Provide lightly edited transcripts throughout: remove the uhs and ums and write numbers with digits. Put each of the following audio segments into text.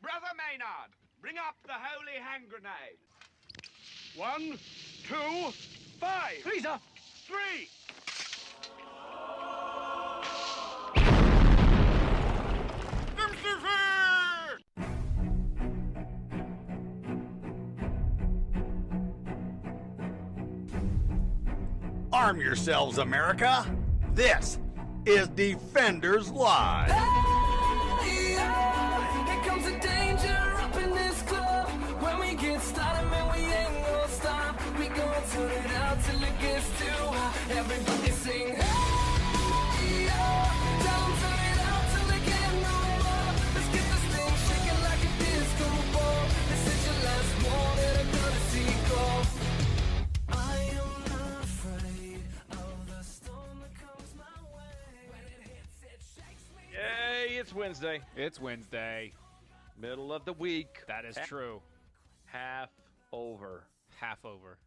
Brother Maynard, bring up the holy hand grenade. 1, 2, 5. Please, sir. 3. Arm yourselves, America. This is Defenders Live. Here comes the danger up in this club. When we get started, man, we ain't gonna stop. We gonna turn it out till it gets too hot. Everybody sing, hey, yeah. Tell 'em turn it out till they get no more. Let's get this thing shaking like a disco ball. This is your last one and I'm gonna see go. I am not afraid of the storm that comes my way. When it hits, it shakes me. Yay, it's Wednesday. It's Wednesday. Middle of the week. That is true. Half over. Half over.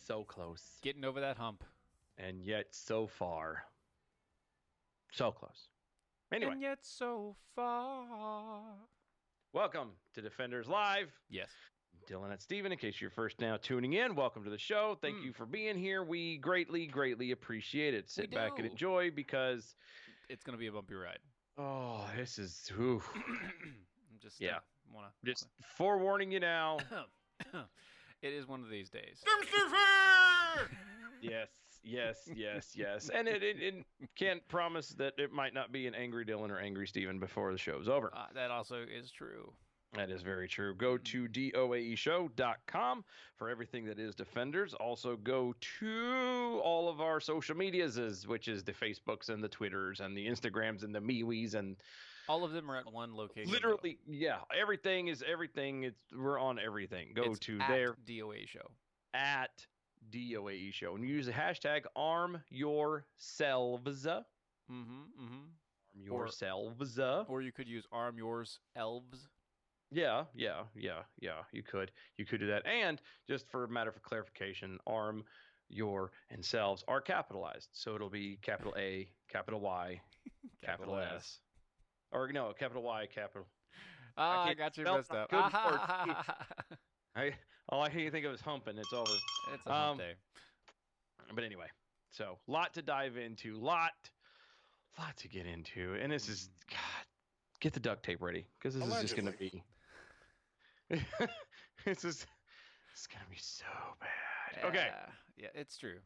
So close. Getting over that hump. And yet so far. So close. Anyway, And yet so far. welcome to Defenders Live. Yes. Dylan and Steven, in case you're first now tuning in, welcome to the show. Thank you for being here. We greatly, greatly appreciate it. Sit back and do. enjoy because, It's going to be a bumpy ride. oh, this is, whew. I'm just Yeah. want Just forewarning you now. to. It is one of these days. Yes. And it can't promise that it might not be an angry Dylan or angry Steven before the show's over. That also is true. That is very true. Go to doaeshow.com for everything that is Defenders. Also go to all of our social medias, which is the Facebooks and the Twitters and the Instagrams and the MeWes and All of them are at one location. literally, yeah, everything is everything. We're on everything. Go It's to at there DOA show. at DOAE Show and use the hashtag #ArmYourselves. Arm yourselves. Or you could use Arm Yours Elves. Yeah. You could do that. And just for a matter of clarification, arm, your, and selves are capitalized. So it'll be capital A, capital Y, capital S. Or no, capital Y, capital. I can't got you spell messed up. good all I can think of is humping. It's over. It's a hump day. But anyway, so lot to dive into, lot to get into, and this is God. Get the duct tape ready because this is just going to be. It's going to be so bad. Okay. Yeah, it's true.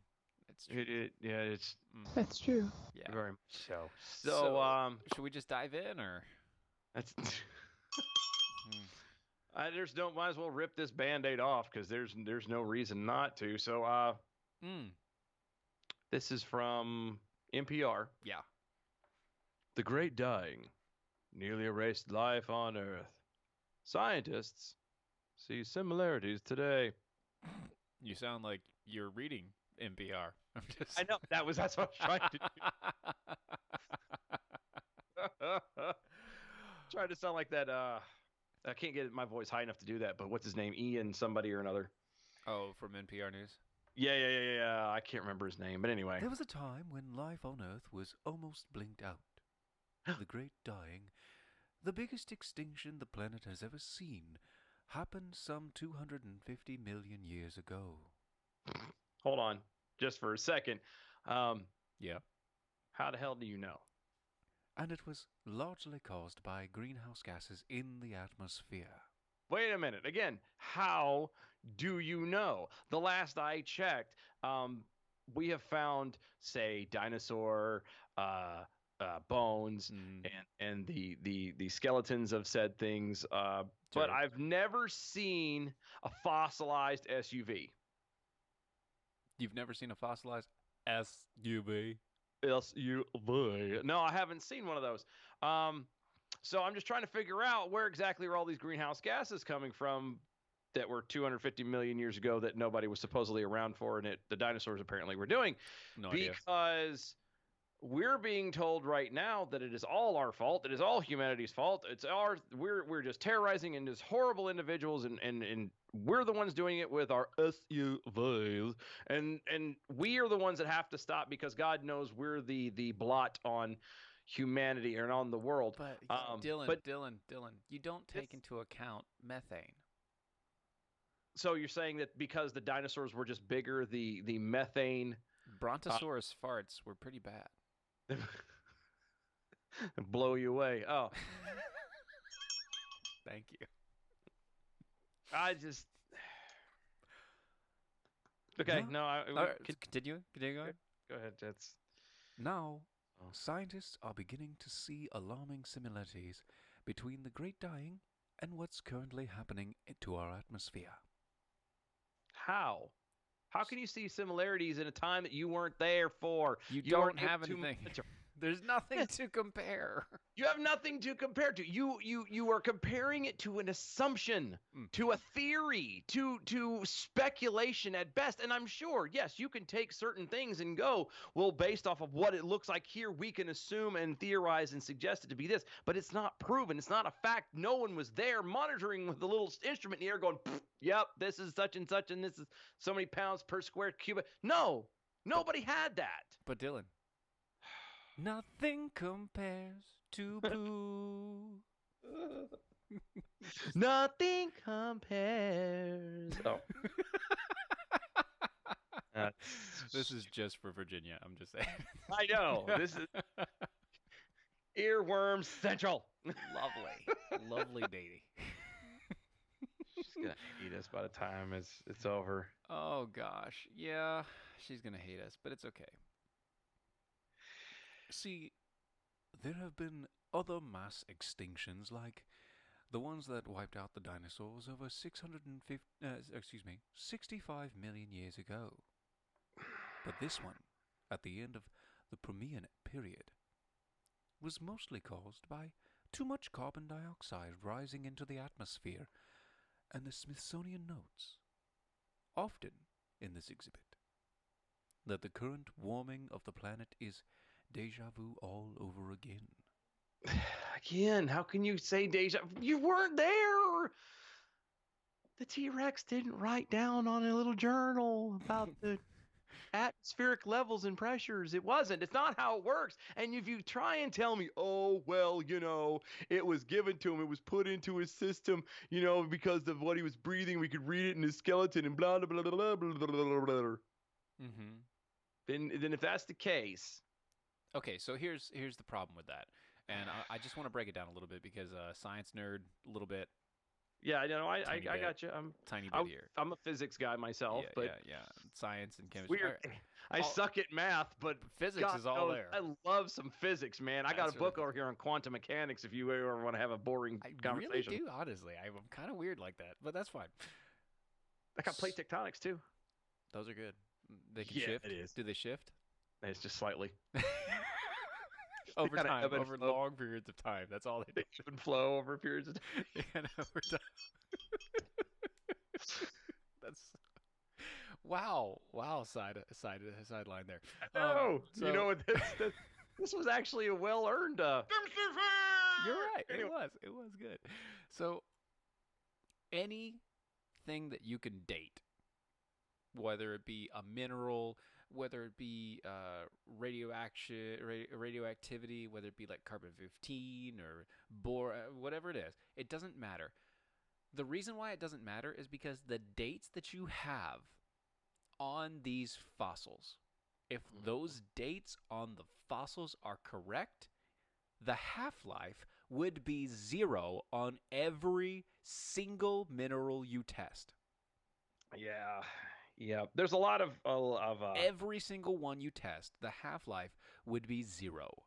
It's true. It's That's true. Yeah. very much so. So should we just dive in or? that's. Might as well rip this Band-Aid off because there's no reason not to. So this is from NPR. Yeah. The Great Dying nearly erased life on Earth. Scientists see similarities today. You sound like you're reading NPR. I'm just. I know that's what I was trying to do. Trying to sound like that. I can't get my voice high enough to do that. But what's his name? Ian somebody or another. Oh, from NPR News. Yeah. I can't remember his name. But anyway. There was a time when life on Earth was almost blinked out. The Great Dying, the biggest extinction the planet has ever seen, happened some 250 million years ago. Hold on, just for a second. Yeah. How the hell do you know? And it was largely caused by greenhouse gases in the atmosphere. Wait a minute. Again, how do you know? The last I checked, we have found, say, dinosaur bones and the skeletons of said things, but I've never seen a fossilized SUV. You've never seen a fossilized SUV? SUV. No, I haven't seen one of those. So I'm just trying to figure out where exactly are all these greenhouse gases coming from that were 250 million years ago that nobody was supposedly around for, and the dinosaurs apparently were doing. No idea. Because we're being told right now that it is all our fault. It is all humanity's fault. It's ours. We're just terrorizing and just horrible individuals, and we're the ones doing it with our SUVs, and we are the ones that have to stop because God knows we're the blot on humanity and on the world. But Dylan, Dylan, you don't take This- into account methane. so you're saying that because the dinosaurs were just bigger, the methane Brontosaurus farts were pretty bad. blow you away. Oh, Thank you. I just okay. No. No, All right, continue on. go ahead. That's Now, Oh. scientists are beginning to see alarming similarities between the Great Dying and what's currently happening to our atmosphere. how. How can you see similarities in a time that you weren't there for? You weren't don't have able to anything. monitor. There's nothing to compare. You have nothing to compare to. You are comparing it to an assumption, to a theory, to speculation at best. And I'm sure, yes, you can take certain things and go, well, based off of what it looks like here, we can assume and theorize and suggest it to be this. But it's not proven. It's not a fact. No one was there monitoring with the little instrument in the air going, yep, this is such and such, and this is so many pounds per square cubic. No, nobody had that. But Dylan, Nothing compares to poo. Nothing compares. Oh. this is just for Virginia. I'm just saying. I know. This is Earworm Central. Lovely lady. She's gonna hate us by the time it's over. Oh gosh, yeah, she's gonna hate us, but it's okay. See, there have been other mass extinctions like the ones that wiped out the dinosaurs over 65 million years ago. But this one, at the end of the Permian period, was mostly caused by too much carbon dioxide rising into the atmosphere, and the Smithsonian notes, often in this exhibit, that the current warming of the planet is deja vu all over again. Again, how can you say deja? You weren't there. The T-Rex didn't write down on a little journal about the atmospheric levels and pressures. It wasn't. It's not how it works. And if you try and tell me, oh, well, it was given to him, it was put into his system, because of what he was breathing, we could read it in his skeleton and blah, blah, blah, blah, blah, blah, blah, blah. Mm-hmm. Then if that's the case. Okay, so here's the problem with that, and I just want to break it down a little bit because science nerd, a little bit, Yeah, I know. I Tiny bit. got you. tiny bit here. I'm a physics guy myself, but yeah, science and chemistry. weird. I All- suck at math, but Physics God is all knows, there. I love some physics, man. I got That's a book really over here on quantum mechanics if you ever want to have a boring I really conversation. do, honestly. I'm kind of weird like that, but that's fine. I got plate tectonics too. Those are good. They can Yeah, shift. it is. Do they shift? It's just slightly. Over gotta time, ebb and over flow. long periods of time. That's all they do. Ebb and flow over periods of time. And over time. That's wow. Sideline there. No, so- you know what? This was actually a well-earned. You're right. Anyway. It was good. So anything that you can date, whether it be a mineral, whether it be radioactivity, whether it be like carbon-15 or whatever it is, it doesn't matter. The reason why it doesn't matter is because the dates that you have on these fossils, if those dates on the fossils are correct, the half-life would be 0 on every single mineral you test. Yeah. There's a lot of Every single one you test, the half-life would be 0.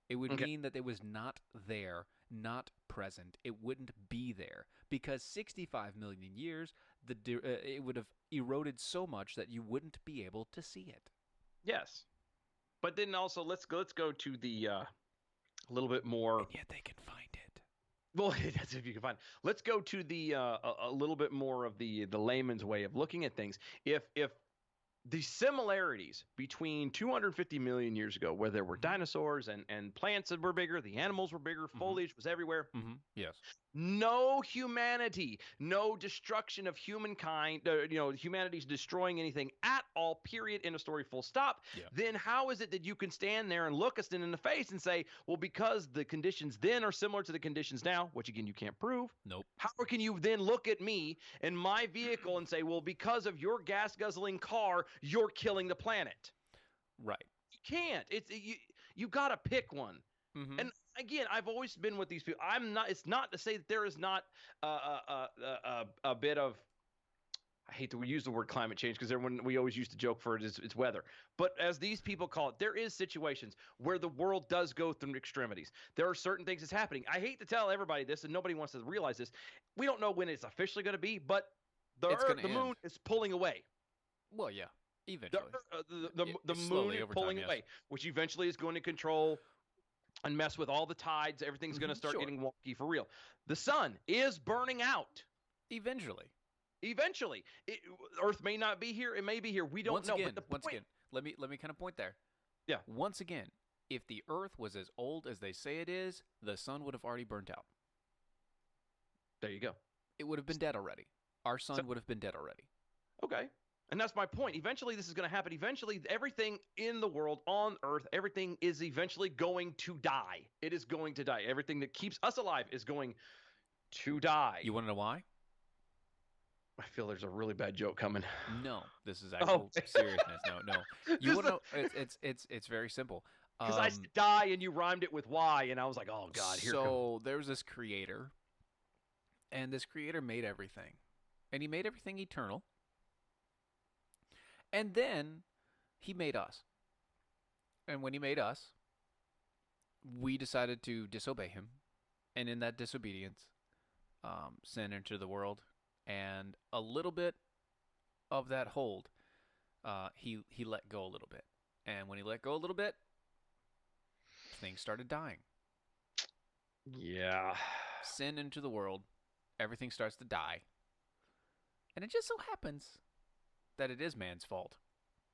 It would Okay. mean that it was not there, not present. It wouldn't be there because 65 million years, it would have eroded so much that you wouldn't be able to see it. yes, but then also let's go to the a little bit more. And yet they can find it. Well, that's if you can find. Let's go to the a little bit more of the layman's way of looking at things. If the similarities between 250 million years ago, where there were dinosaurs and plants that were bigger, the animals were bigger, foliage was everywhere. Yes. No humanity, no destruction of humankind, humanity's destroying anything at all, period, in a story, full stop. Yeah. Then how is it that you can stand there and look us in the face and say, well, because the conditions then are similar to the conditions now, which again, you can't prove. Nope. How can you then look at me and my vehicle and say, well, because of your gas guzzling car, you're killing the planet? Right. You can't. You got to pick one. And again, I've always been with these people. It's not to say that there is not a bit of, I hate to use the word climate change because everyone, we always used to joke for it, it's weather. But as these people call it, there is situations where the world does go through extremities. There are certain things that's happening. I hate to tell everybody this, and nobody wants to realize this. We don't know when it's officially going to be, but the moon is pulling away. Well, yeah, eventually. The moon is pulling away, which eventually is going to control and mess with all the tides. Everything's going to start getting wonky for real. The sun is burning out. Eventually. Earth may not be here. It may be here. We don't know. Once again, let me kind of point there. Yeah. Once again, if the Earth was as old as they say it is, the sun would have already burnt out. There you go. It would have been dead already. Our sun would have been dead already. Okay. And that's my point. Eventually, this is going to happen. Eventually, everything in the world, on Earth, everything is eventually going to die. It is going to die. Everything that keeps us alive is going to die. You want to know why? I feel there's a really bad joke coming. No, this is actual seriousness. No. You want to know? It's very simple. Because I said die and you rhymed it with why, and I was like, oh God, here comes. So there was this creator, and this creator made everything, and he made everything eternal. And then he made us. And when he made us, we decided to disobey him. And in that disobedience, sin entered the world. And a little bit of that hold, he let go a little bit. And when he let go a little bit, things started dying. Yeah. Sin into the world, everything starts to die. And it just so happens that it is man's fault.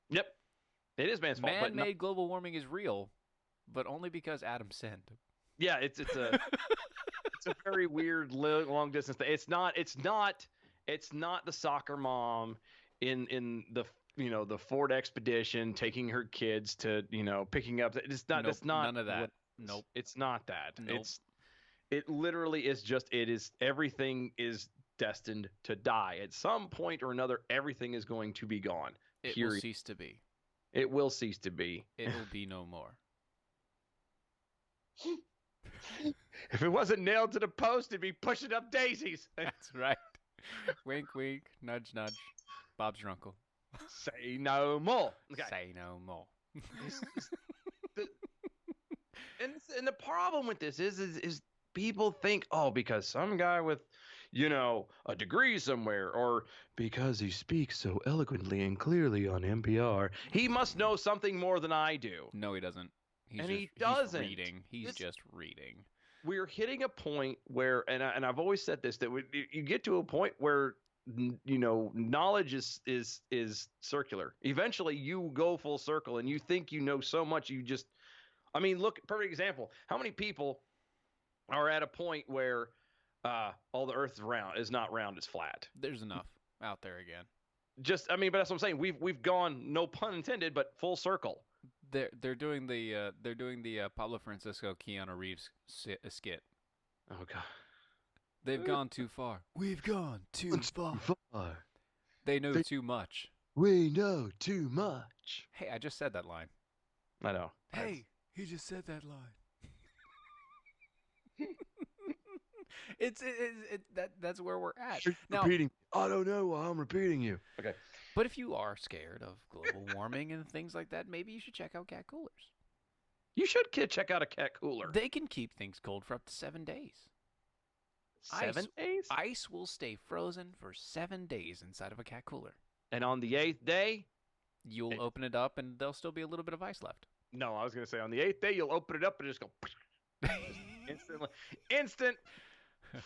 Yep. It is man's fault. Man-made global warming is real, but only because Adam sinned. Yeah, it's a it's a very weird long distance thing. It's not the soccer mom in the the Ford Expedition taking her kids to picking up. It's not. Nope, it's not none of that. Nope. It's not that. Nope. It literally is just. It is everything is destined to die at some point or another. Everything is going to be gone. It will cease to be. It will cease to be. It will be no more. If it wasn't nailed to the post, it'd be pushing up daisies. That's right. Wink, wink, nudge, nudge. Bob's your uncle. Say no more. Okay. Say no more. And the problem with this is people think, oh, because some guy with a degree somewhere, or because he speaks so eloquently and clearly on NPR, he must know something more than I do. No, he doesn't. He doesn't. He's reading. He's just reading. We're hitting a point where, and I've always said this, that you get to a point where knowledge is circular. Eventually, you go full circle, and you think you know so much. Look, perfect example. How many people are at a point where all the Earth is not round, it's flat? There's enough out there again. But that's what I'm saying. We've gone, no pun intended, but full circle. They're doing the Pablo Francisco Keanu Reeves skit. Oh God. They've gone too far. We've gone too far. They know too much. We know too much. Hey, I just said that line. I know. Hey, he just said that line. That's where we're at. Now, repeating. I don't know why I'm repeating you. Okay. But if you are scared of global warming and things like that, maybe you should check out cat coolers. You should check out a cat cooler. They can keep things cold for up to 7 days. 7 days? Ice will stay frozen for 7 days inside of a cat cooler. And on the 8th day? You'll open it up and there'll still be a little bit of ice left. No, I was going to say on the 8th day, you'll open it up and just go... Instantly. Instant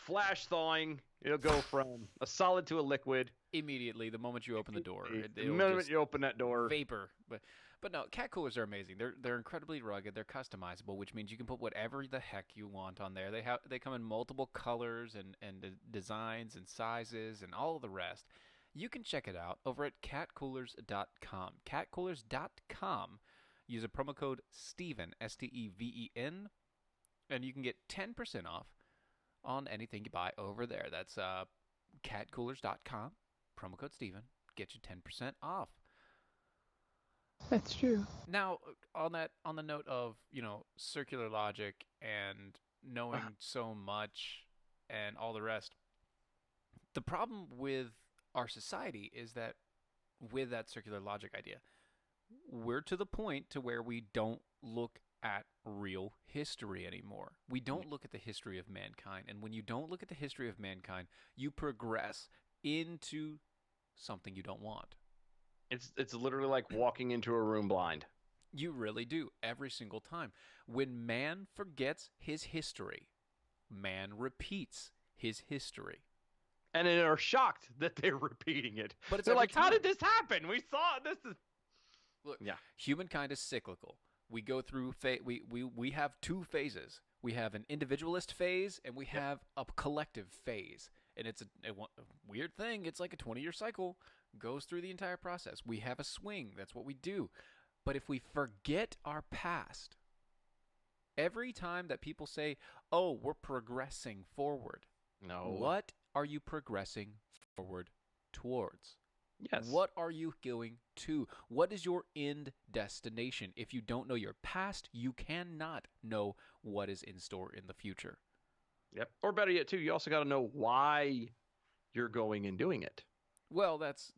flash thawing. It'll go from a solid to a liquid. Immediately, the moment you open the door, The it'll moment just you open that door. vapor. But no, cat coolers are amazing. They're incredibly rugged. They're customizable, which means you can put whatever the heck you want on there. They come in multiple colors and designs and sizes and all of the rest. You can check it out over at catcoolers.com. Catcoolers.com. Use a promo code Steven, STEVEN, and you can get 10% off on anything you buy over there. That's catcoolers.com. Promo code Steven. Get you 10% off. That's true. Now, on the note of, circular logic and knowing so much and all the rest, the problem with our society is that with that circular logic idea, we're to the point to where we don't look at real history anymore. We don't look at the history of mankind, and when you don't look at the history of mankind, you progress into something you don't want. It's literally like walking into a room blind. You really do, every single time. When man forgets his history, man repeats his history. And they are shocked that they're repeating it. But it's they're every like, how time. did this happen? We saw this is Look, Yeah. humankind is cyclical. We go through we have two phases. We have an individualist phase and we have a collective phase. And it's a weird thing. It's like a 20-year cycle. Goes through the entire process. We have a swing. That's what we do. But if we forget our past, every time that people say, "Oh, we're progressing forward," No. what are you progressing forward towards? Yes. What are you going to? What is your end destination? If you don't know your past, you cannot know what is in store in the future. Yep. Or better yet, too, you also got to know why you're going and doing it. Well, that's,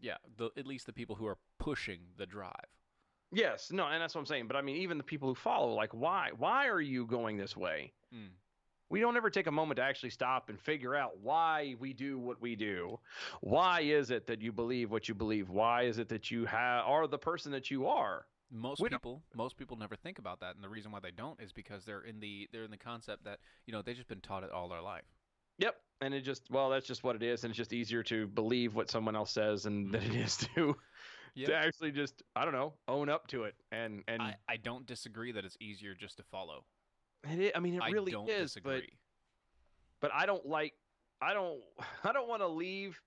at least the people who are pushing the drive. Yes. No, and that's what I'm saying. But I mean, even the people who follow, like, why? Why are you going this way? Mm. We don't ever take a moment to actually stop and figure out why we do what we do. Why is it that you believe what you believe? Why is it that you are the person that you are? Most people never think about that, and the reason why they don't is because they're in the concept that they've just been taught it all their life. Yep. And that's just what it is, and it's just easier to believe what someone else says than it is to actually just, I don't know, own up to it. And I don't disagree that it's easier just to follow. it really don't is, disagree. but I don't want to leave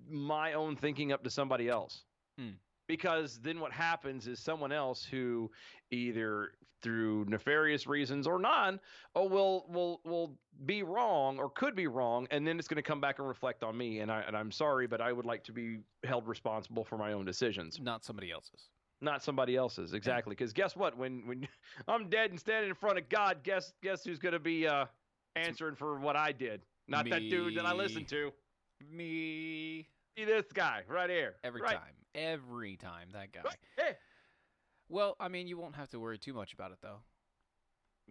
my own thinking up to somebody else. Mm. Because then what happens is someone else who either through nefarious reasons or will be wrong or could be wrong, and then it's going to come back and reflect on me. And I'm sorry, but I would like to be held responsible for my own decisions, Not somebody else's. not somebody else's. Exactly. Because guess what? When I'm dead and standing in front of God, guess who's going to be answering for what I did? Not that dude that I listened to. Me. See this guy right here. Every Right. time, that guy. Hey. Well, I mean, you won't have to worry too much about it, though.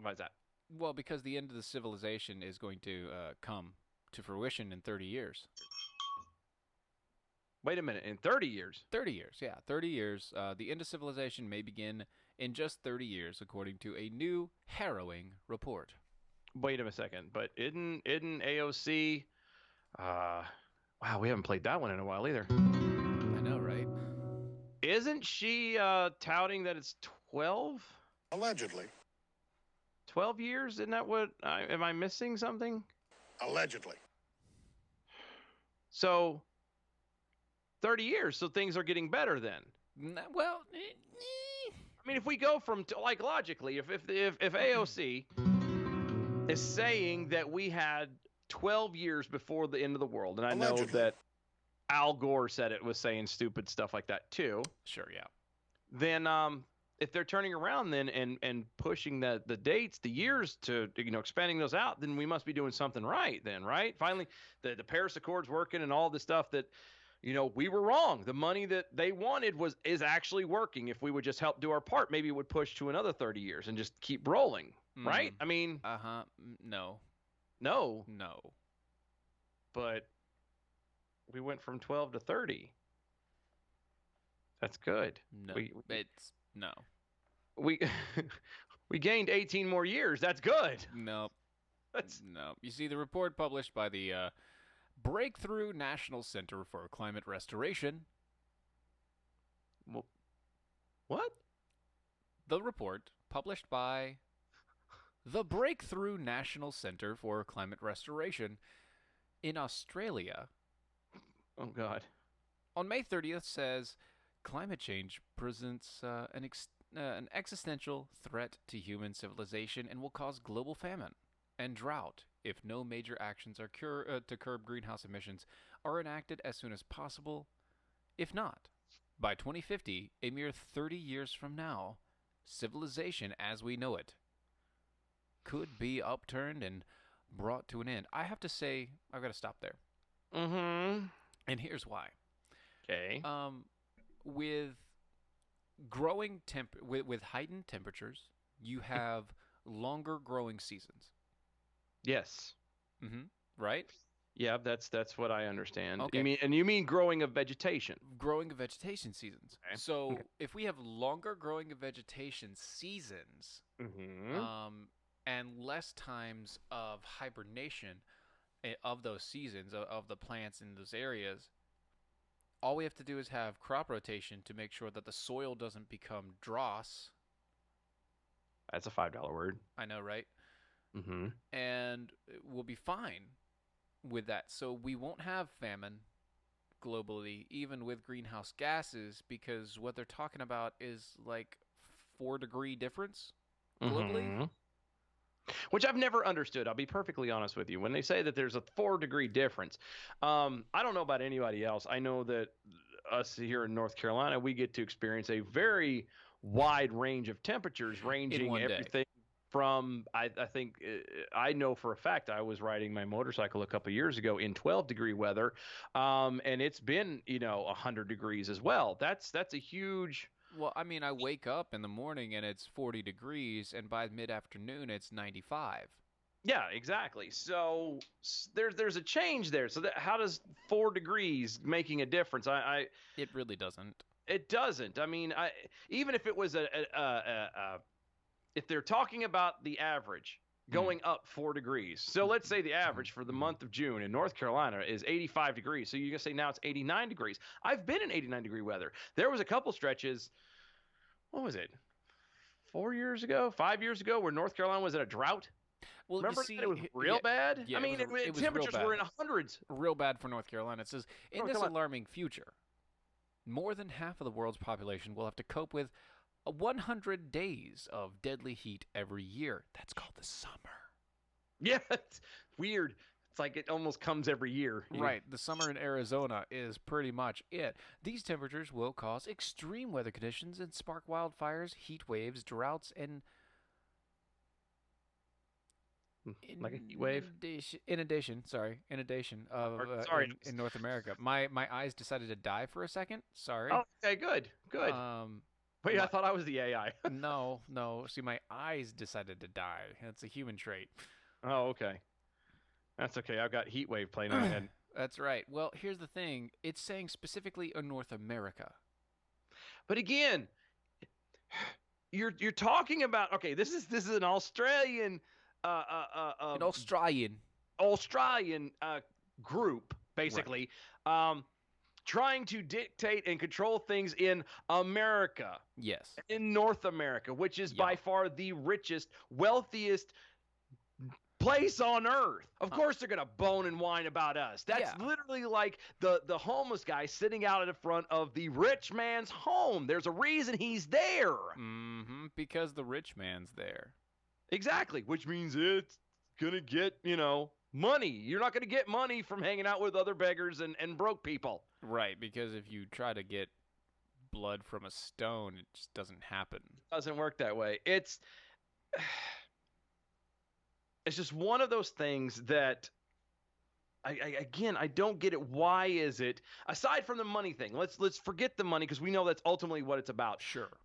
Why is that? Well, because the end of the civilization is going to come to fruition in 30 years. Wait a minute. In 30 years? 30 years, yeah. 30 years. The end of civilization may begin in just 30 years, according to a new harrowing report. Wait a second. But isn't AOC... wow, we haven't played that one in a while either. I know, right? Isn't she touting that it's 12? Allegedly. 12 years? Isn't that what... am I missing something? Allegedly. So, 30 years, so things are getting better then. Well, I mean, if we go from, like, logically, if AOC is saying that we had 12 years before the end of the world, and I know Allegedly. that Al Gore said it was saying stupid stuff like that too, sure, yeah. then if they're turning around then and pushing the dates, the years to, expanding those out, then we must be doing something right then, right? Finally, the Paris Accords working and all the stuff that, we were wrong. The money that they wanted is actually working. If we would just help do our part, maybe it would push to another 30 years and just keep rolling, right? I mean, No. no, No. but we went from 12 to 30. That's good. No. It's We we gained 18 more years. That's good. no. No. You see, the report published by the Breakthrough National Center for Climate Restoration. What? The report published by the Breakthrough National Center for Climate Restoration in Australia Oh God. on May 30th says climate change presents an existential threat to human civilization and will cause global famine and drought if no major actions are to curb greenhouse emissions are enacted as soon as possible. If not, by 2050, a mere 30 years from now, civilization as we know it could be upturned and brought to an end. I have to say, I've got to stop there. Mm-hmm. And here's why. Okay. With growing with heightened temperatures, you have longer growing seasons. Yes. Mm-hmm. Right? Yeah, that's what I understand. Okay. You mean growing of vegetation? Growing of vegetation seasons. Okay. So if we have longer growing of vegetation seasons, Mm-hmm. and less times of hibernation of those seasons of the plants in those areas, all we have to do is have crop rotation to make sure that the soil doesn't become dross. That's a $5 word. I know, right? Mm-hmm. And we'll be fine with that. So we won't have famine globally, even with greenhouse gases, because what they're talking about is like 4-degree difference globally. Mhm. Which I've never understood. I'll be perfectly honest with you. When they say that there's a 4-degree difference, I don't know about anybody else. I know that us here in North Carolina, we get to experience a very wide range of temperatures, ranging one day. everything from, I think, I know for a fact, I was riding my motorcycle a couple years ago in 12-degree weather, and it's been, 100 degrees as well. That's a huge. Well, I mean, I wake up in the morning and it's 40 degrees, and by mid-afternoon it's 95. Yeah, exactly. So there's a change there. So how does 4 degrees making a difference? It really doesn't. It doesn't. I mean, even if it was if they're talking about the average going up 4 degrees. So let's say the average for the month of June in North Carolina is 85 degrees. So you can say now it's 89 degrees. I've been in 89-degree weather. There was a couple stretches. What was it? 4 years ago, 5 years ago, where North Carolina was in a drought. Well, Remember you see, that it was real bad? Yeah, I mean, it was real temperatures bad. were in the hundreds. Real bad for North Carolina. It says, in North this Carolina. alarming future, more than half of the world's population will have to cope with 100 days of deadly heat every year. That's called the summer. Yeah, it's weird. It's like it almost comes every year. Right. The summer in Arizona is pretty much it. These temperatures will cause extreme weather conditions and spark wildfires, heat waves, droughts, and Like a heat wave? inundation of Sorry. in North America. My eyes decided to die for a second. Sorry. Oh, okay, good. Wait, I thought I was the AI. No. See, my eyes decided to die. That's a human trait. Oh, okay. That's okay. I've got heat wave playing in my head. That's right. Well, here's the thing. It's saying specifically in North America. But again, you're talking about, okay, this is an Australian An Australian. group, basically, trying to dictate and control things in America, Yes. in North America, which is Yeah. by far the richest, wealthiest place on earth. Of course they're gonna bone and whine about us. That's Yeah. literally like the homeless guy sitting out in front of the rich man's home. There's a reason he's there. Mm-hmm. Because the rich man's there. Exactly, which means it's gonna get, money. You're not gonna get money from hanging out with other beggars and broke people. Right, because if you try to get blood from a stone, it just doesn't happen. Doesn't work that way. It's just one of those things that I don't get it. Why is it, aside from the money thing, let's forget the money, because we know that's ultimately what it's about. Sure.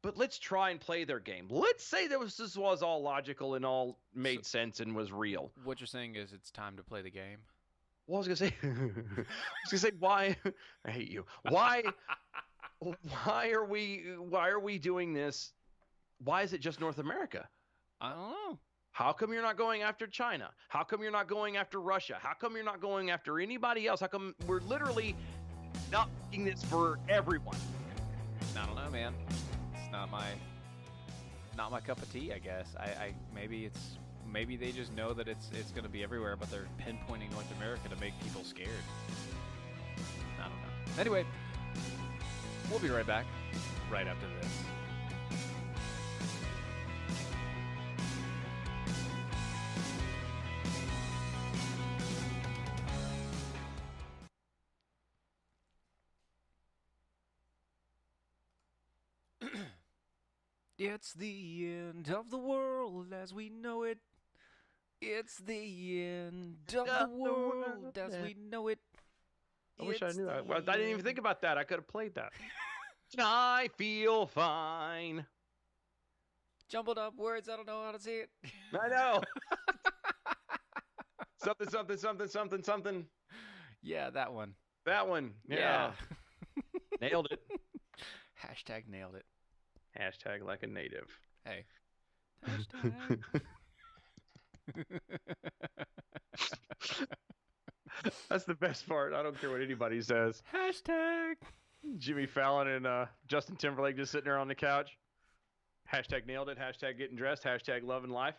But let's try and play their game. Let's say this was all logical and all made sense and was real. What you're saying is it's time to play the game? Well, I was gonna say, why? I hate you. Why are we doing this? Why is it just North America? I don't know. How come you're not going after China? How come you're not going after Russia? How come you're not going after anybody else? How come we're literally not making this for everyone? I don't know, man. It's not my cup of tea, I guess. I maybe they just know that it's going to be everywhere, but they're pinpointing North America to make people scared. I don't know. Anyway, we'll be right back right after this. It's the end of the world as we know it. It's the end of the world as we know it. I wish I knew that. Well, I didn't even think about that. I could have played that. I feel fine. Jumbled up words, I don't know how to say it. I know. Something. Yeah, that one. That one. Yeah. Nailed it. Hashtag nailed it. Hashtag like a native. Hey. Hashtag. That's the best part. I don't care what anybody says. Hashtag. Jimmy Fallon and Justin Timberlake just sitting there on the couch. Hashtag nailed it. Hashtag getting dressed. Hashtag loving life.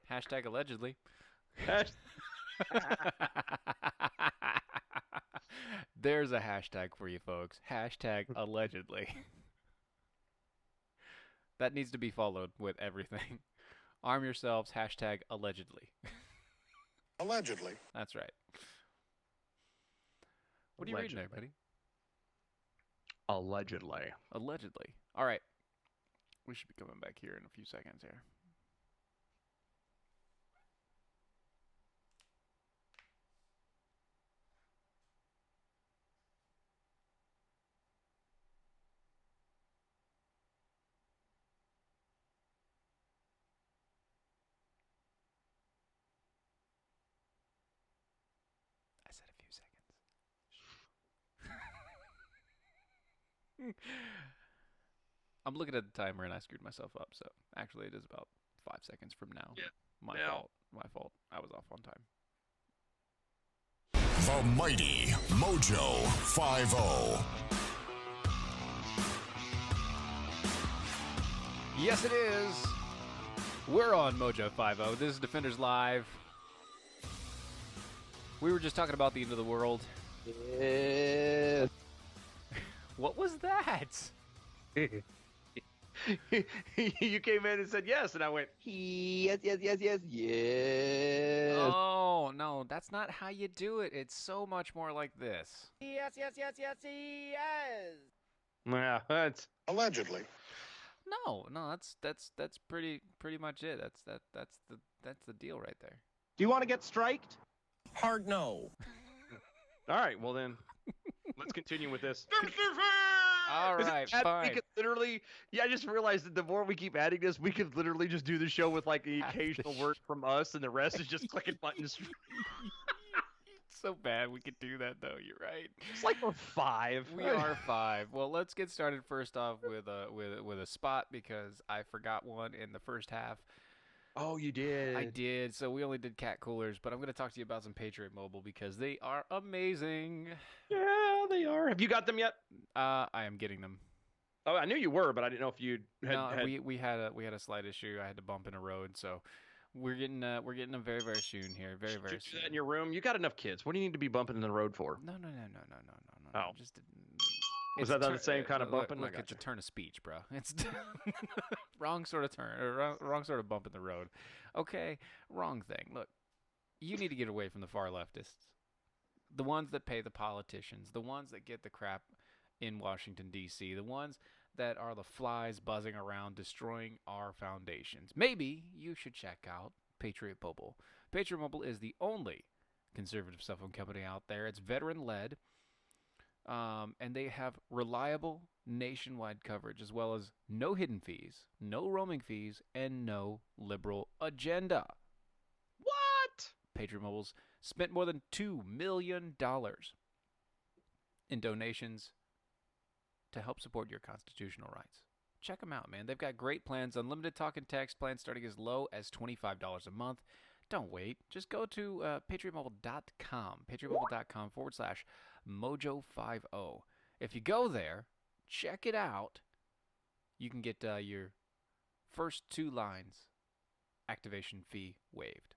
Hashtag allegedly. There's a hashtag for you folks. Hashtag allegedly. That needs to be followed with everything. Arm yourselves. Hashtag allegedly. Allegedly. That's right. What are you reading there, buddy? Allegedly. Allegedly. All right. We should be coming back here in a few seconds here. I said a few seconds. I'm looking at the timer and I screwed myself up, so actually it is about 5 seconds from now. Yeah. My Yeah. fault. My fault. I was off on time. The mighty Mojo 50. Yes, it is. We're on Mojo 50. This is Defenders Live. We were just talking about the end of the world. Yeah. What was that? You came in and said yes, and I went, yes. Oh, no, that's not how you do it. It's so much more like this. Yes. Yeah, that's Allegedly. No, that's pretty much it. That's the deal right there. Do you want to get striked? Hard no. all right. Well then, let's continue with this. All right, We fine. could literally, I just realized that the more we keep adding this, we could literally just do the show with like the Half the occasional word from us, and the rest is just clicking buttons. So bad we could do that though. You're right. It's like we're 5. We are 5. Well, let's get started first off with a spot because I forgot one in the first half. Oh, you did. I did. So we only did cat coolers, but I'm going to talk to you about some Patriot Mobile because they are amazing. Yeah, they are. Have you got them yet? I am getting them. Oh, I knew you were, but I didn't know if you had. No, we had a slight issue. I had to bump in a road, so we're getting them very soon here. Very Did you do soon. that in your room. You got enough kids. What do you need to be bumping in the road for? No. Oh. Just Was that the same kind of bumping? I Look, it's a gotcha. turn of speech, bro. It's wrong sort of turn, or wrong sort of bump in the road. Okay, wrong thing. Look, you need to get away from the far leftists, the ones that pay the politicians, the ones that get the crap in Washington D.C., the ones that are the flies buzzing around destroying our foundations. Maybe you should check out Patriot Mobile. Patriot Mobile is the only conservative cell phone company out there. It's veteran-led. And they have reliable nationwide coverage as well as no hidden fees, no roaming fees, and no liberal agenda. What? Patriot Mobile's spent more than $2 million in donations to help support your constitutional rights. check them out, man. They've got great plans, unlimited talk and text plans starting as low as $25 a month. Don't wait. Just go to patriotmobile.com, patriotmobile.com/mojo50. If you go there, check it out, you can get your first 2 lines activation fee waived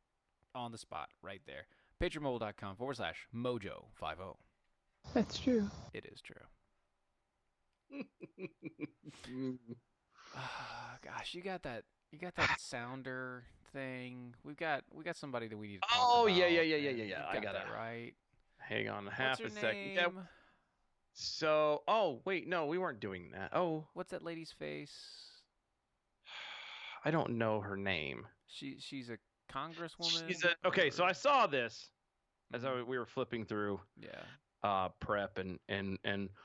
on the spot right there. patriotmobile.com/mojo50. That's true. It is true. Gosh, you got that sounder thing. We got somebody that we need to talk Oh, about. yeah. You've I got that it. right. Hang on What's half her a second. name? Yeah. So, oh wait, no, we weren't doing that. Oh, What's that lady's face? I don't know her name. She's a congresswoman. Okay. So I saw this as Mhm. we were flipping through Yeah. prep and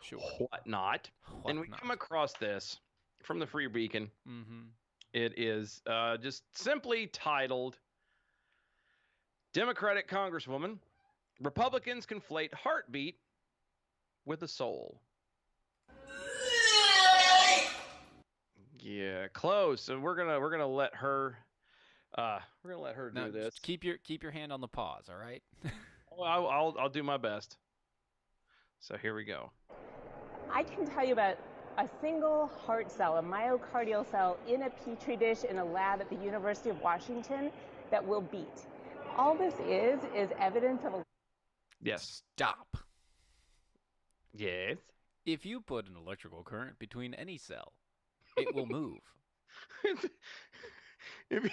Sure. whatnot, and we come across this from the Free Beacon. Mm-hmm. It is just simply titled "Democratic Congresswoman: Republicans conflate heartbeat with a soul." Yeah, close. So we're gonna let her Now, do this. just keep your hand on the pause, all right? I'll do my best. So here we go. I can tell you about a single heart cell, a myocardial cell, in a petri dish in a lab at the University of Washington that will beat. All this is evidence of a... Yes. Stop. Yes. If you put an electrical current between any cell, it will move. if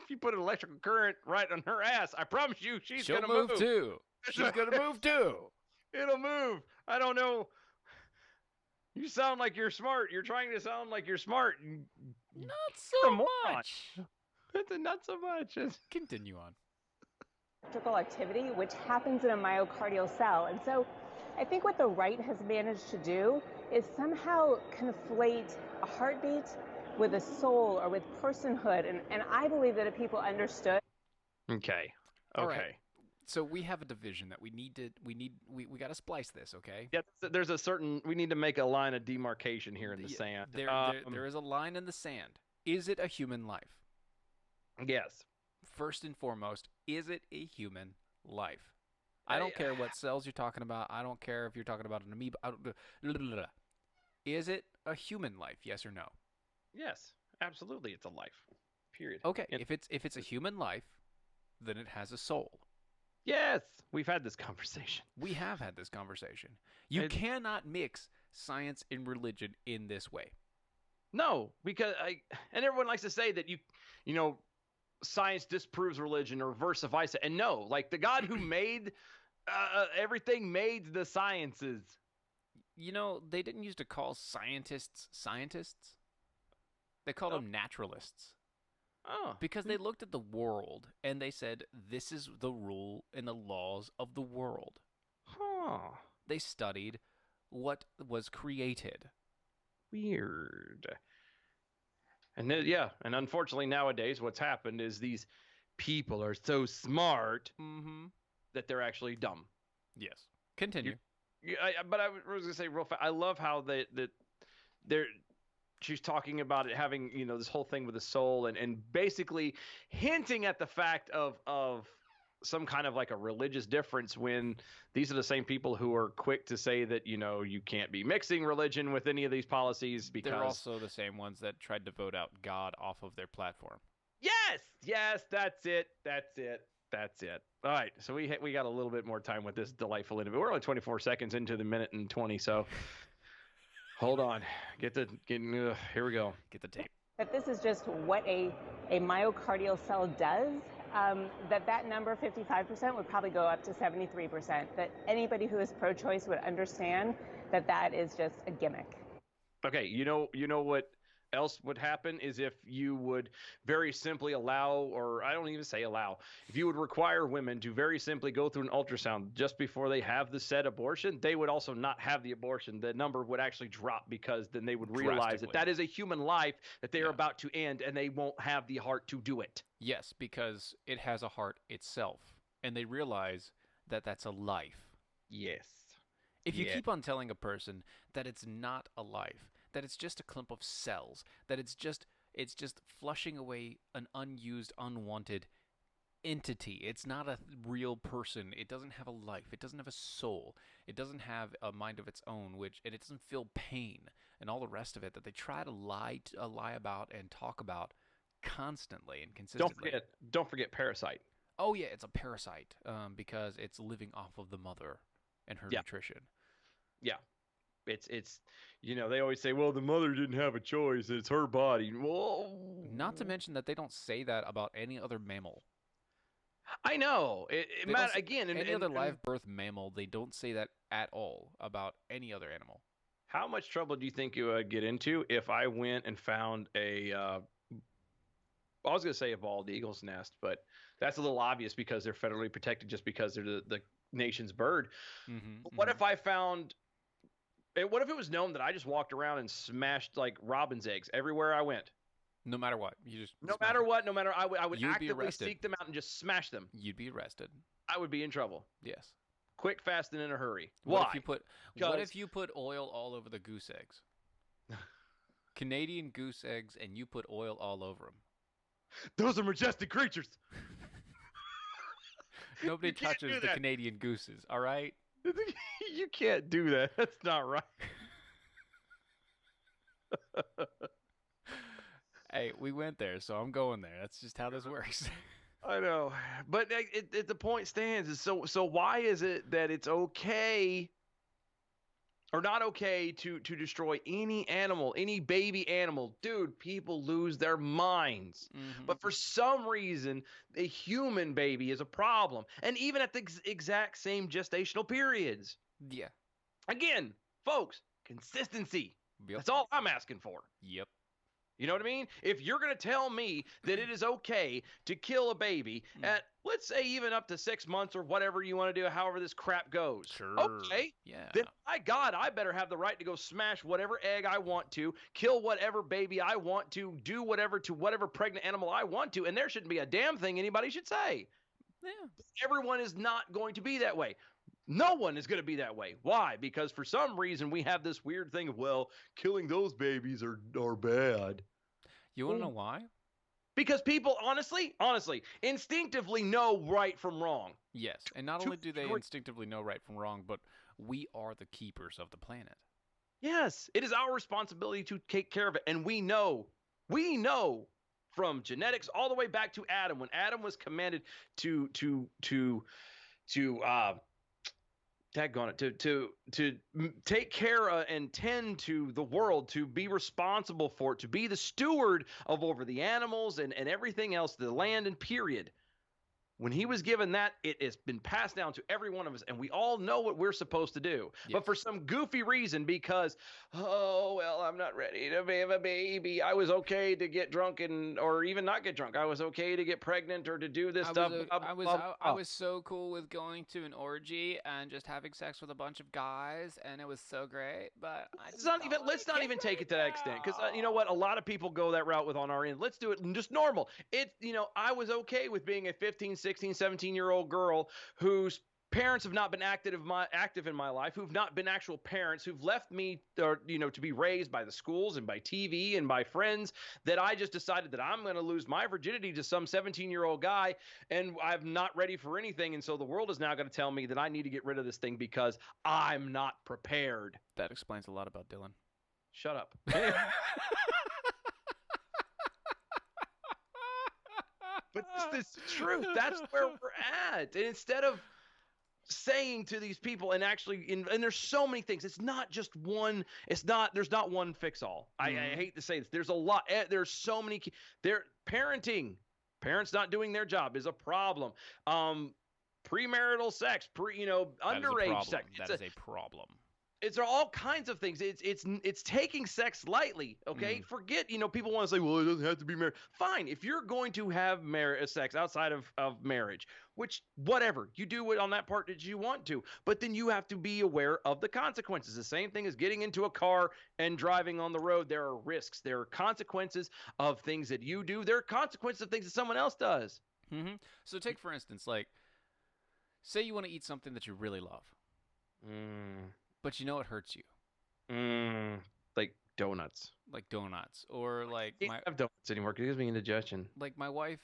you put an electrical current right on her ass, I promise you she's She'll gonna move too. She's gonna move too. It'll move. I don't know. You sound like you're smart. You're trying to sound like you're smart. Not You're so a moron. much. Not so much. Continue on. electrical activity, which happens in a myocardial cell. And so I think what the right has managed to do is somehow conflate a heartbeat with a soul or with personhood. And I believe that if people understood. Okay. All Okay. right. So we have a division that we got to splice this, okay? Yeah, there's a certain, we need to make a line of demarcation here in the sand. There is a line in the sand. Is it a human life? Yes. First and foremost, is it a human life? I don't care what cells you're talking about. I don't care if you're talking about an amoeba. Is it a human life? Yes or no? Yes, absolutely. It's a life. Period. Okay. And- if it's a human life, then it has a soul. Yes, we've had this conversation. We have had this conversation. You cannot mix science and religion in this way. No, because and everyone likes to say that you know, science disproves religion or versa versa. And no, like the God who made everything made the sciences. You know, they didn't used to call scientists scientists. They called them naturalists. Oh. Because they looked at the world and they said, this is the rule and the laws of the world. Huh. They studied what was created. Weird. And yeah, and unfortunately nowadays what's happened is these people are so smart that they're actually dumb. Yes. Continue. But I was going to say real fast, I love how she's talking about it having, you know, this whole thing with the soul and basically hinting at the fact of some kind of like a religious difference when these are the same people who are quick to say that, you know, you can't be mixing religion with any of these policies because they're also the same ones that tried to vote out God off of their platform. Yes, that's it. All right, so we got a little bit more time with this delightful interview. We're only 24 seconds into the minute and 20, so hold on. Here we go. Get the tape. That this is just what a myocardial cell does, that number, 55%, would probably go up to 73%. That anybody who is pro-choice would understand that is just a gimmick. Okay, you know what else would happen is if you would very simply allow, or I don't even say allow, if you would require women to very simply go through an ultrasound just before they have the said abortion, they would also not have the abortion. The number would actually drop because then they would realize that is a human life that they are about to end and they won't have the heart to do it. Yes, because it has a heart itself, and they realize that that's a life. Yes. If you keep on telling a person that it's not alive, that it's just a clump of cells, that it's just flushing away an unused, unwanted entity. It's not a real person. It doesn't have a life. It doesn't have a soul. It doesn't have a mind of its own, and it doesn't feel pain and all the rest of it that they try to lie about and talk about constantly and consistently. Don't forget Parasite. Oh yeah, it's a parasite because it's living off of the mother and her nutrition. Yeah. It's they always say, well, the mother didn't have a choice. It's her body. Well, not to mention that they don't say that about any other mammal. I know. Any other live birth mammal, they don't say that at all about any other animal. How much trouble do you think you would get into if I went and found I was going to say a bald eagle's nest, but that's a little obvious because they're federally protected just because they're the nation's bird. What if I found... What if it was known that I just walked around and smashed like robin's eggs everywhere I went? No matter what, I would actively seek them out and just smash them. You'd be arrested. I would be in trouble. Yes. Quick, fast, and in a hurry. What if you put oil all over the goose eggs? Canadian goose eggs, and you put oil all over them. Those are majestic creatures. Nobody touches the Canadian gooses, all right? You can't do that. That's not right. Hey, we went there, so I'm going there. That's just how this works. I know, but the point stands is so why is it that it's okay or not okay to destroy any animal, any baby animal? Dude, people lose their minds. But for some reason, a human baby is a problem, and even at the exact same gestational periods. Yeah. Again, folks, consistency. Yep. That's all I'm asking for. Yep. You know what I mean? If you're going to tell me that it is okay to kill a baby at, let's say, even up to 6 months or whatever you want to do, however this crap goes. Sure. Okay. Yeah. Then, my God, I better have the right to go smash whatever egg I want to, kill whatever baby I want to, do whatever to whatever pregnant animal I want to, and there shouldn't be a damn thing anybody should say. Yeah. Everyone is not going to be that way. No one is going to be that way. Why? Because for some reason we have this weird thing of, well, killing those babies are bad. You want to know why? Because people honestly, instinctively know right from wrong. Yes, and not only do they instinctively know right from wrong, but we are the keepers of the planet. Yes, it is our responsibility to take care of it, and we know from genetics all the way back to Adam, when Adam was commanded to take care and tend to the world, to be responsible for it, to be the steward of over the animals and everything else, the land and period. When he was given that, it has been passed down to every one of us, and we all know what we're supposed to do. Yes. But for some goofy reason, because, I'm not ready to have a baby. I was okay to get drunk or even not get drunk. I was okay to get pregnant or to do this stuff. I was so cool with going to an orgy and just having sex with a bunch of guys, and it was so great. But let's not even take it to that extent, because you know what? A lot of people go that route on our end. Let's do it just normal. I was okay with being a 15, 16, 17-year-old girl whose parents have not been active in my life, who've not been actual parents, who've left me to be raised by the schools and by TV and by friends, that I just decided that I'm going to lose my virginity to some 17-year-old guy, and I'm not ready for anything, and so the world is now going to tell me that I need to get rid of this thing because I'm not prepared. That explains a lot about Dylan. Shut up. But this is the truth. That's where we're at. And instead of saying to these people and actually, and there's so many things. It's not just one. There's not one fix all. I hate to say this. There's a lot. There's so many. Parenting. Parents not doing their job is a problem. Premarital sex, underage sex. That is a problem. It's all kinds of things. It's taking sex lightly, okay? Forget, people want to say, well, it doesn't have to be marriage. Fine, if you're going to have sex outside of marriage, which, whatever, you do it on that part that you want to, but then you have to be aware of the consequences. The same thing as getting into a car and driving on the road. There are risks. There are consequences of things that you do. There are consequences of things that someone else does. Mm-hmm. So take, for instance, say you want to eat something that you really love. But you know it hurts you. Like donuts. Like donuts, or like I can't have donuts anymore because it gives me indigestion. like my wife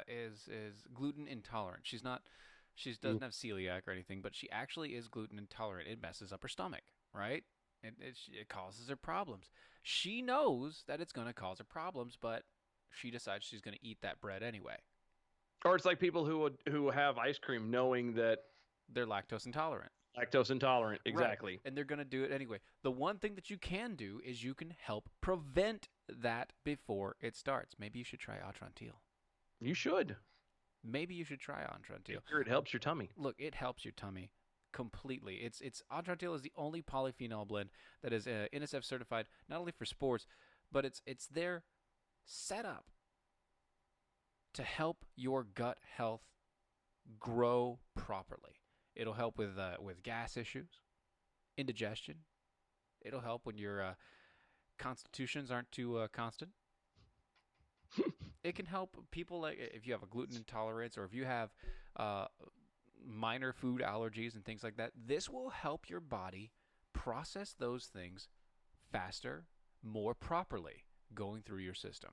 is gluten intolerant. She doesn't have celiac or anything, but she actually is gluten intolerant. It messes up her stomach, right? It causes her problems. She knows that it's going to cause her problems, but she decides she's going to eat that bread anyway. Or it's like people who have ice cream knowing that they're lactose intolerant. Lactose intolerant, exactly. Right. And they're going to do it anyway. The one thing that you can do is you can help prevent that before it starts. Maybe you should try Atrantil. You should. Maybe you should try Atrantil. Sure, it helps your tummy. Look, it helps your tummy completely. It's Atrantil is the only polyphenol blend that is NSF certified, not only for sports, but it's there set up to help your gut health grow properly. It'll help with gas issues, indigestion. It'll help when your constitutions aren't too constant. It can help people like if you have a gluten intolerance or if you have minor food allergies and things like that. This will help your body process those things faster, more properly, going through your system.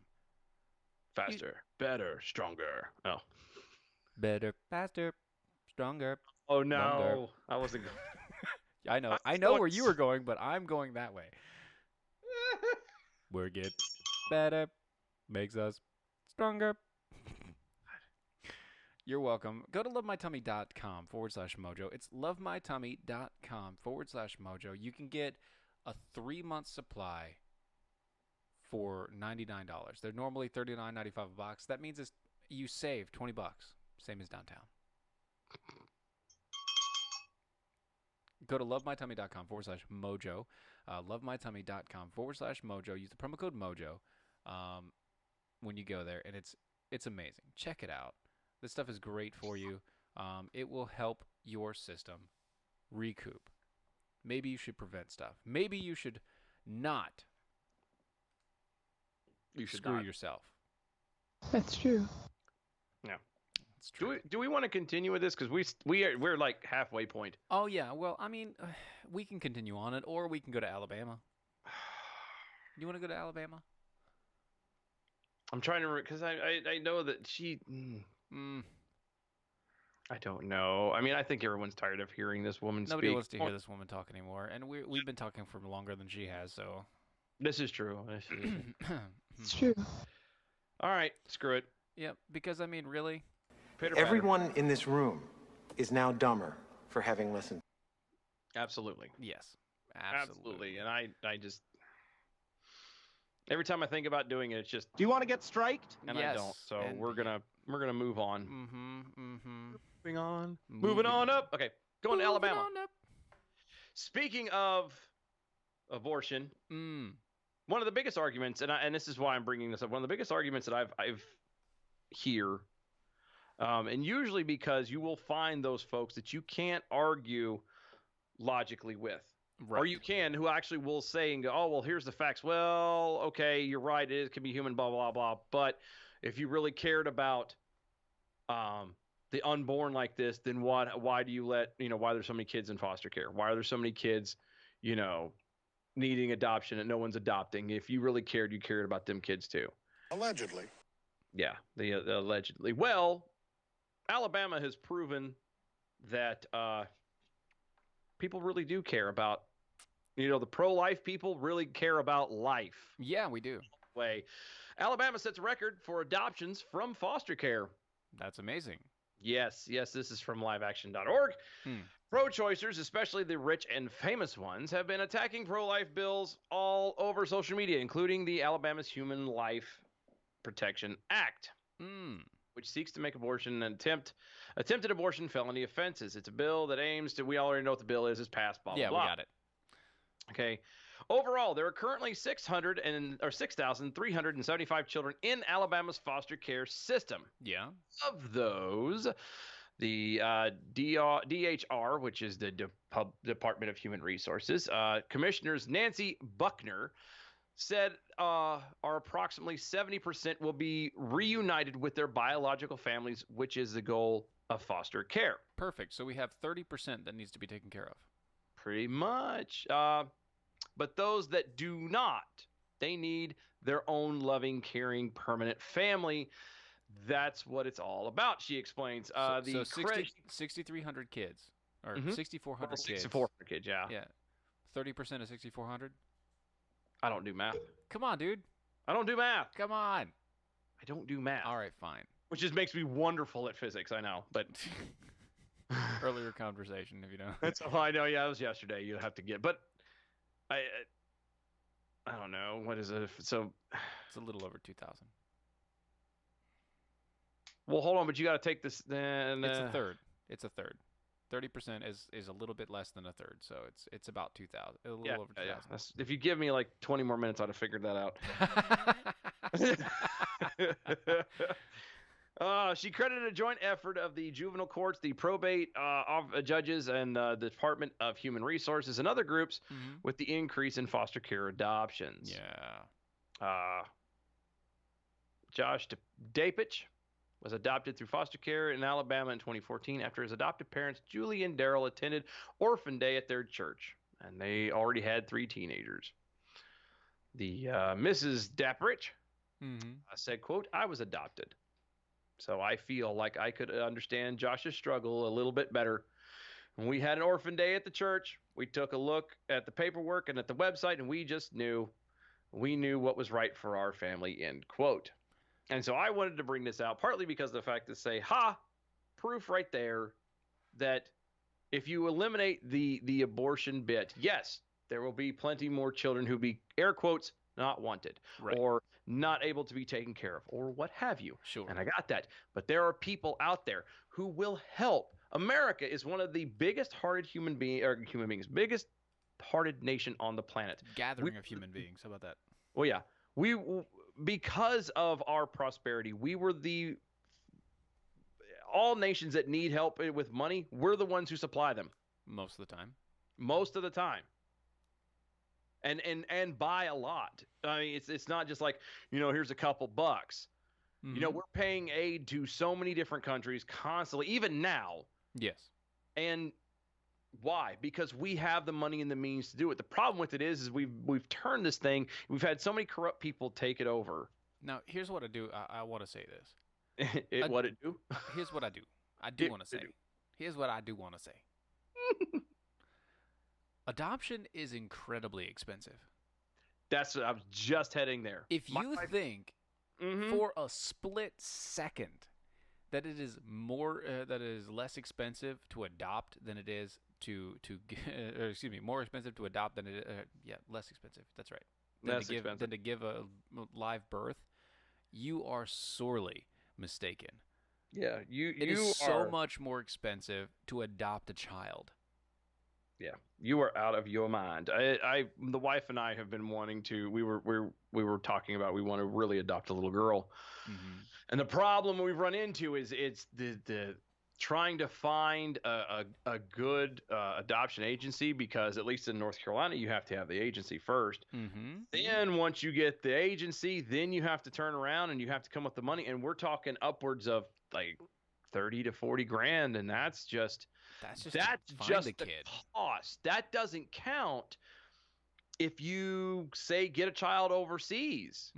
Faster, better, stronger. Oh. Better, faster, stronger. Oh no, longer. I wasn't. I know where you were going, but I'm going that way. We're get better, makes us stronger. You're welcome. Go to lovemytummy.com/mojo. It's lovemytummy.com/mojo. You can get a 3-month supply for $99. They're normally $39.95 a box. That means you save $20, same as downtown. Go to lovemytummy.com/mojo. Lovemytummy.com/mojo. Use the promo code mojo when you go there, and it's amazing. Check it out. This stuff is great for you. It will help your system recoup. Maybe you should prevent stuff. Maybe you should not. You should screw not. yourself. That's true. Yeah. It's true. Do we want to continue with this because we're like halfway point? Oh yeah. Well, I mean, we can continue on it, or we can go to Alabama. You want to go to Alabama? I'm trying to because I know that she. I don't know. I mean, I think everyone's tired of hearing this woman speak. Nobody wants to hear this woman talk anymore, and we've been talking for longer than she has. So this is true. It's true. All right, screw it. Yeah, because I mean, really. Everyone in this room is now dumber for having listened. Absolutely. Yes. Absolutely. And I just every time I think about doing it, it's just. Do you want to get striked? And yes. I don't. So and we're gonna move on. Moving on. Moving Moving on up. Okay, going to Moving Alabama. on up. Speaking of abortion, one of the biggest arguments, and this is why I'm bringing this up. One of the biggest arguments that I've hear, and usually because you will find those folks that you can't argue logically with. Right. Or you can, who actually will say and go, oh, well, here's the facts. Well, okay, you're right. It can be human, blah, blah, blah. But if you really cared about the unborn like this, then why do you why there's so many kids in foster care? Why are there so many kids, needing adoption and no one's adopting? If you really cared, you cared about them kids too. Allegedly. Yeah, the allegedly. Well, Alabama has proven that people really do care about, the pro-life people really care about life. Yeah, we do. Way, Alabama sets a record for adoptions from foster care. That's amazing. Yes, this is from liveaction.org. Pro-choicers, especially the rich and famous ones, have been attacking pro-life bills all over social media, including the Alabama's Human Life Protection Act, which seeks to make abortion and attempted abortion felony offenses. It's a bill that aims to, we already know what the bill is, it's passed, blah, blah, blah. Yeah, we got it. Okay. Overall, there are currently 6,375 children in Alabama's foster care system. Yeah. Of those, the DHR, which is the Department of Human Resources, Commissioners Nancy Buckner said are approximately 70% will be reunited with their biological families, which is the goal of foster care. Perfect. So we have 30% that needs to be taken care of. Pretty much. But those that do not, they need their own loving, caring, permanent family. That's what it's all about, she explains. So 6,300 kids, or 6,400 kids. 6,400 kids, yeah. Yeah. 30% of 6,400? I don't do math. Come on, dude. I don't do math. Come on. I don't do math. All right, fine. Which just makes me wonderful at physics, I know, but... Earlier conversation, if you know. That's all I know. Yeah, it was yesterday. You have to get... But I don't know. What is it? So... It's a little over 2,000. Well, hold on, but you got to take this then. It's a third. It's a third. 30% is a little bit less than a third, so it's about 2,000. A little over 2,000. Yeah. If you give me like 20 more minutes, I'd have figured that out. She credited a joint effort of the juvenile courts, the probate judges, and the Department of Human Resources and other groups with the increase in foster care adoptions. Yeah. Josh Dapich was adopted through foster care in Alabama in 2014 after his adoptive parents, Julie and Daryl, attended Orphan Day at their church, and they already had 3 teenagers. The Mrs. Dapich said, quote, "I was adopted, so I feel like I could understand Josh's struggle a little bit better. When we had an Orphan Day at the church, we took a look at the paperwork and at the website, and we just knew what was right for our family," end quote. And so I wanted to bring this out partly because of the fact to say, proof right there that if you eliminate the abortion bit, yes, there will be plenty more children who be, air quotes, not wanted, or not able to be taken care of, or what have you. Sure. And I got that. But there are people out there who will help. America is one of the biggest-hearted human beings, biggest-hearted nation on the planet. Gathering of human beings. How about that? Well, yeah. Because of our prosperity, we were all nations that need help with money, we're the ones who supply them. Most of the time. Most of the time. And by a lot. I mean, it's not just like, here's a couple bucks. We're paying aid to so many different countries constantly, even now. Yes. And why? Because we have the money and the means to do it. The problem with it is we've turned this thing. We've had so many corrupt people take it over. Now, here's what I do. I want to say this. What it do? Here's what I do. I do want to say. Here's what I do want to say. Adoption is incredibly expensive. I was just heading there. If you think for a split second that it is less expensive to adopt than it is more expensive to adopt than it less expensive. That's right. Than to give a live birth, you are sorely mistaken. Yeah, it is so much more expensive to adopt a child. Yeah, you are out of your mind. The wife and I have been wanting to. We were talking about we want to really adopt a little girl, and the problem we've run into is it's the trying to find a good adoption agency, because at least in North Carolina you have to have the agency first. Then once you get the agency, then you have to turn around and you have to come up with the money, and we're talking upwards of like 30 to 40 grand, and that's just the cost. That doesn't count if you say get a child overseas.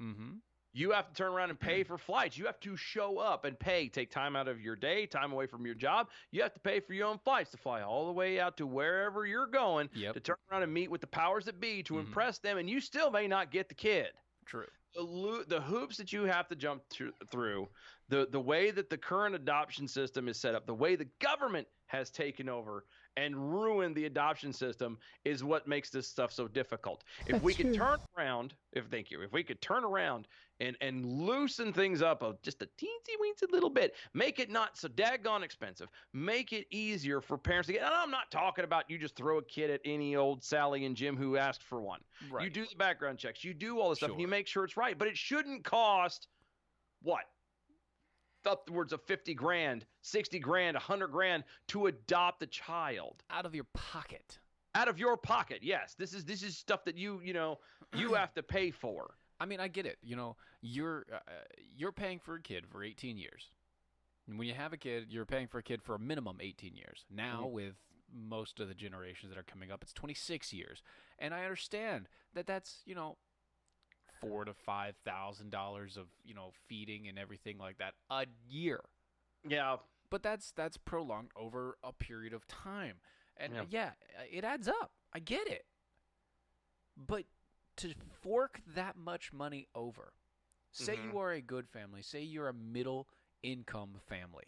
You have to turn around and pay for flights. You have to show up and pay, take time out of your day, time away from your job. You have to pay for your own flights to fly all the way out to wherever you're going, to turn around and meet with the powers that be to impress them, and you still may not get the kid. True. The hoops that you have to jump through, the way that the current adoption system is set up, the way the government has taken over and ruined the adoption system is what makes this stuff so difficult. If we could turn around, if we could turn around and loosen things up just a teensy-weensy little bit, make it not so daggone expensive, make it easier for parents to get. And I'm not talking about you just throw a kid at any old Sally and Jim who asked for one. Right. You do the background checks, you do all this stuff, and you make sure it's right. But it shouldn't cost what? Upwards of 50 grand, 60 grand, 100 grand to adopt a child out of your pocket. Out of your pocket, yes. This is stuff that you have to pay for. I mean, I get it. You're paying for a kid for 18 years. And when you have a kid, you're paying for a kid for a minimum 18 years. Now with most of the generations that are coming up, it's 26 years. And I understand that that's, $4,000 to $5,000 of, feeding and everything like that a year. Yeah. But that's prolonged over a period of time. And yeah, it adds up. I get it. But to fork that much money over, say you are a good family, say you're a middle income family.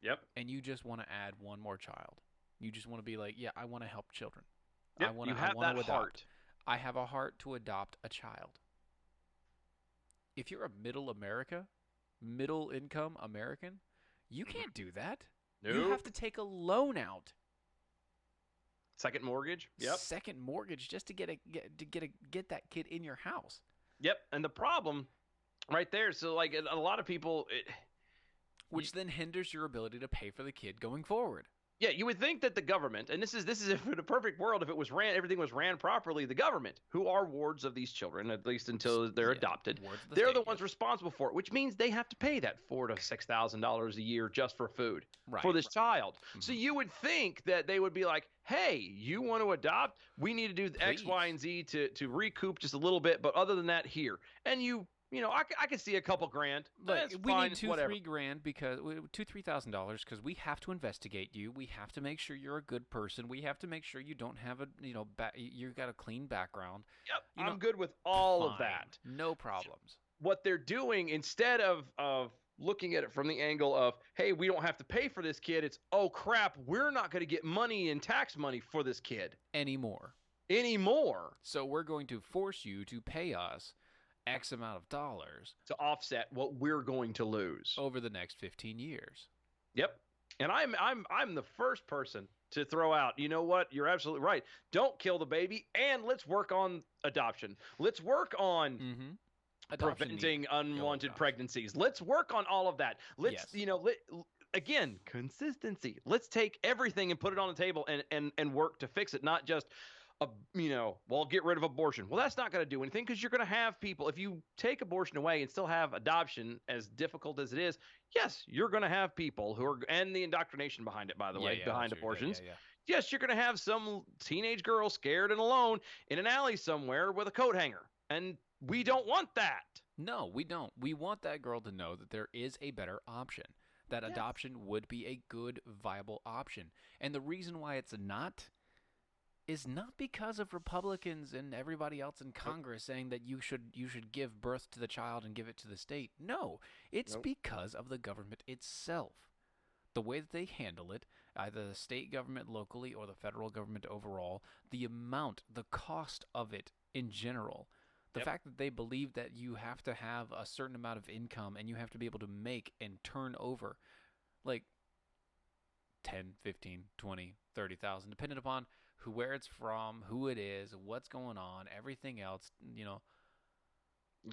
Yep. And you just want to add one more child. You just want to be like, yeah, I want to help children. Yep. I want You to have that adopt. heart. I have a heart to adopt a child. If you're a middle income American, you can't do that. You Nope. have to take a loan out. Second mortgage. Yep. Second mortgage just to get that kid in your house. Yep. And the problem right there, so like a lot of people Which then hinders your ability to pay for the kid going forward. Yeah, you would think that the government, and this is if in a perfect world, if it was everything was ran properly, the government, who are wards of these children, at least until they're adopted, they're the ones responsible for it, which means they have to pay that $4,000 to $6,000 a year just for food for this child. So you would think that they would be like, hey, you want to adopt? We need to do X, Y, and Z to recoup just a little bit, but other than that, here. And I could see a couple grand. Look, we fine, need $2,000-3,000 grand because $2,000-3,000 because we have to investigate you. We have to make sure you're a good person. We have to make sure you don't have you got a clean background. Yep, I'm good with all of that. No problems. What they're doing instead of looking at it from the angle of, hey, we don't have to pay for this kid. It's, oh crap, we're not going to get money in tax money for this kid anymore. So we're going to force you to pay us X amount of dollars to offset what we're going to lose over the next 15 years. Yep. And I'm the first person to throw out, you know what? You're absolutely right. Don't kill the baby, and let's work on adoption. Let's work on preventing unwanted pregnancies. Let's work on all of that. Let's, again, consistency. Let's take everything and put it on the table and work to fix it, not just get rid of abortion. Well, that's not going to do anything because you're going to have people. If you take abortion away and still have adoption, as difficult as it is, yes, you're going to have people who are, and the indoctrination behind it, by the way, behind abortions. Yes, you're going to have some teenage girl scared and alone in an alley somewhere with a coat hanger. And we don't want that. No, we don't. We want that girl to know that there is a better option, that adoption would be a good, viable option. And the reason why it's not is not because of Republicans and everybody else in Congress saying that you should give birth to the child and give it to the state. No, it's because of the government itself. The way that they handle it, either the state government locally or the federal government overall, the amount, the cost of it in general, the fact that they believe that you have to have a certain amount of income and you have to be able to make and turn over like 10, 15, 20, 30,000, depending upon where it's from, who it is, what's going on, everything else,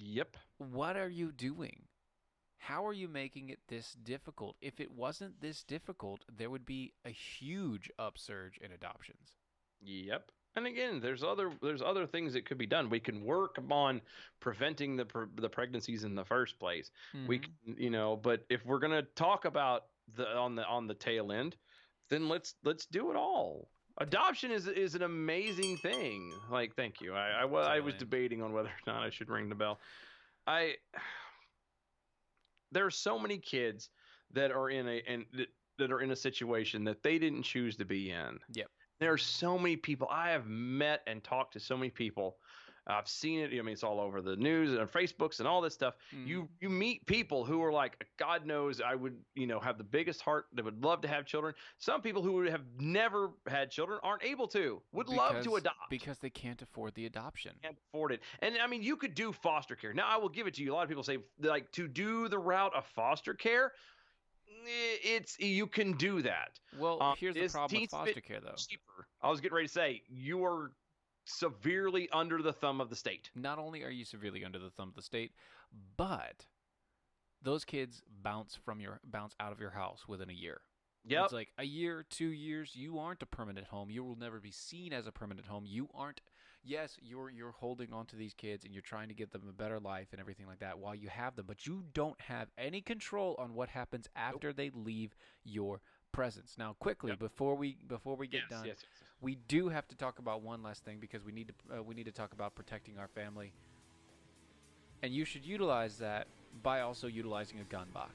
Yep. What are you doing? How are you making it this difficult? If it wasn't this difficult, there would be a huge upsurge in adoptions. Yep. And again, there's other things that could be done. We can work on preventing the pregnancies in the first place. We can, but if we're going to talk about on the tail end, then let's do it all. Adoption is an amazing thing. Like, thank you. I was debating on whether or not I should ring the bell. There are so many kids that are in a situation that they didn't choose to be in. Yep. There are so many people. I have met and talked to so many people. I've seen it. I mean, it's all over the news and Facebooks and all this stuff. You meet people who are like, God knows, I would, have the biggest heart. They would love to have children. Some people who have never had children aren't able to. Would love to adopt because they can't afford the adoption. Can't afford it. And I mean, you could do foster care. Now, I will give it to you. A lot of people say, like, to do the route of foster care, you can do that. Well, here's the problem with foster care, though. Cheaper. I was getting ready to say, you are severely under the thumb of the state. Not only are you severely under the thumb of the state, but those kids bounce out of your house within a year. Yep. It's like a year, 2 years, you aren't a permanent home. You will never be seen as a permanent home. You aren't. Yes, you're holding on to these kids and you're trying to give them a better life and everything like that while you have them, but you don't have any control on what happens after they leave your presents. Now, quickly before we get done, yes. we do have to talk about one last thing because we need to talk about protecting our family. And you should utilize that by also utilizing a gun box.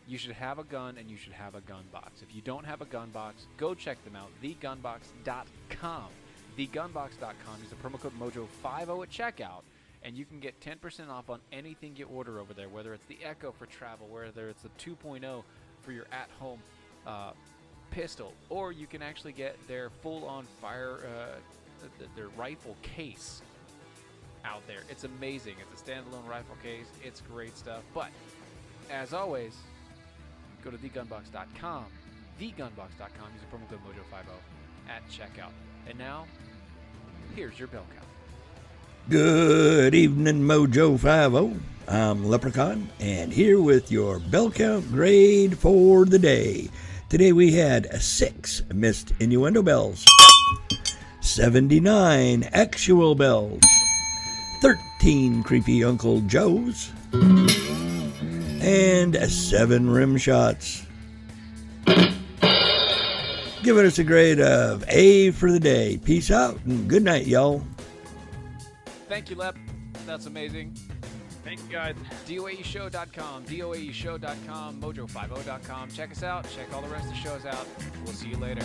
You should have a gun and you should have a gun box. If you don't have a gun box, go check them out. Thegunbox.com. Thegunbox.com. Use the promo code Mojo50 at checkout, and you can get 10% off on anything you order over there, whether it's the Echo for travel, whether it's the 2.0 for your at-home pistol, or you can actually get their full-on fire, their rifle case out there. It's amazing. It's a standalone rifle case. It's great stuff. But as always, go to thegunbox.com, thegunbox.com. Use the promo code Mojo50 at checkout. And now, here's your bell count. Good evening, Mojo 50. I'm Leprechaun, and here with your bell count grade for the day. Today we had 6 missed innuendo bells, 79 actual bells, 13 creepy Uncle Joes, and 7 rim shots. Giving us a grade of A for the day. Peace out and good night, y'all. Thank you, Lep. That's amazing. Thank you, guys. DOAEshow.com, DOAEshow.com, Mojo50.com. Check us out. Check all the rest of the shows out. We'll see you later.